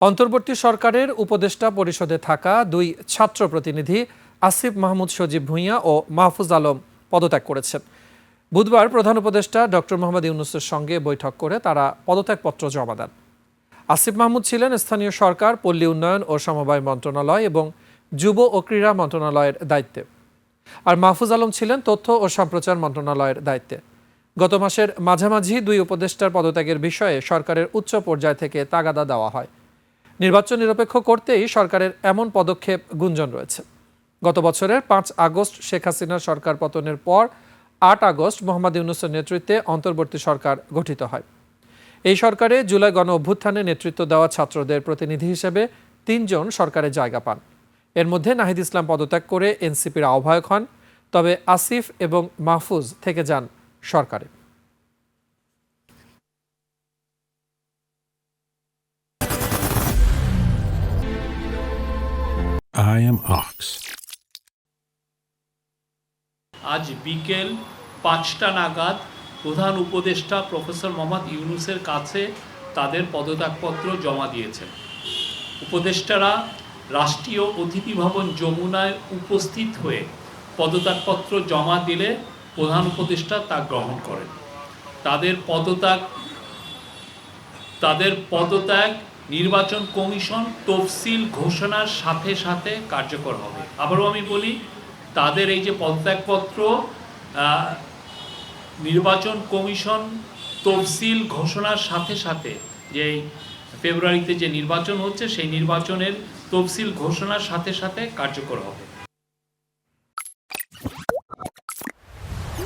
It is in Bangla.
অন্তর্বর্তী সরকারের উপদেষ্টা পরিষদে থাকা দুই ছাত্র প্রতিনিধি আসিফ মাহমুদ সজীব ভূঁইয়া ও মাহফুজ আলম পদত্যাগ করেছেন। বুধবার প্রধান উপদেষ্টা ডক্টর মোহাম্মদ ইউনূসের সঙ্গে বৈঠক করে তারা পদত্যাগপত্র জমা দেন। আসিফ মাহমুদ ছিলেন স্থানীয় সরকার, পল্লী উন্নয়ন ও সমবায় মন্ত্রণালয় এবং যুব ও ক্রীড়া মন্ত্রণালয়ের দায়িত্বে, আর মাহফুজ আলম ছিলেন তথ্য ও সম্প্রচার মন্ত্রণালয়ের দায়িত্বে। গত মাসের মাঝামাঝি দুই উপদেষ্টার পদত্যাগের বিষয়ে সরকারের উচ্চ পর্যায় থেকে তাগাদা দেওয়া হয়। নির্বাচন নিরপেক্ষ করতেই সরকারের এমন পদক্ষেপ গুঞ্জন রয়েছে। গত বছরের 5 আগস্ট শেখ হাসিনার সরকার পতনের পর 8 আগস্ট মোহাম্মদ ইউনূসের নেতৃত্বে অন্তর্বর্তী সরকার গঠিত হয়। এই সরকারে জুলাই গণ অভ্যুত্থানে নেতৃত্ব দেওয়া ছাত্রদের প্রতিনিধি হিসেবে 3 জন সরকারে জায়গা পান। এর মধ্যে নাহিদ ইসলাম পদত্যাগ করে এনসিপির আহ্বায়ক হন, তবে আসিফ এবং মাহফুজ থেকে যান সরকারে। I am Ox. আজ বিকেল 5টা নাগাদ প্রধান উপদেষ্টা প্রফেসর মোহাম্মদ ইউনূসের কাছে তাদের পদত্যাগপত্র জমা দিয়েছেন। উপদেষ্টারা রাষ্ট্রীয় অতিথি ভবন যমুনায় উপস্থিত হয়ে পদত্যাগপত্র জমা দিলে প্রধান উপদেষ্টা তা গ্রহণ করেন। তাদের পদত্যাগ নির্বাচন কমিশন তফসিল ঘোষণার সাথে সাথে কার্যকর হবে। আবারও আমি বলি, তাদের এই যে পদত্যাগপত্র নির্বাচন কমিশন তফসিল ঘোষণার সাথে সাথে, যে ফেব্রুয়ারিতে যে নির্বাচন হচ্ছে সেই নির্বাচনের তফসিল ঘোষণার সাথে সাথে কার্যকর হবে।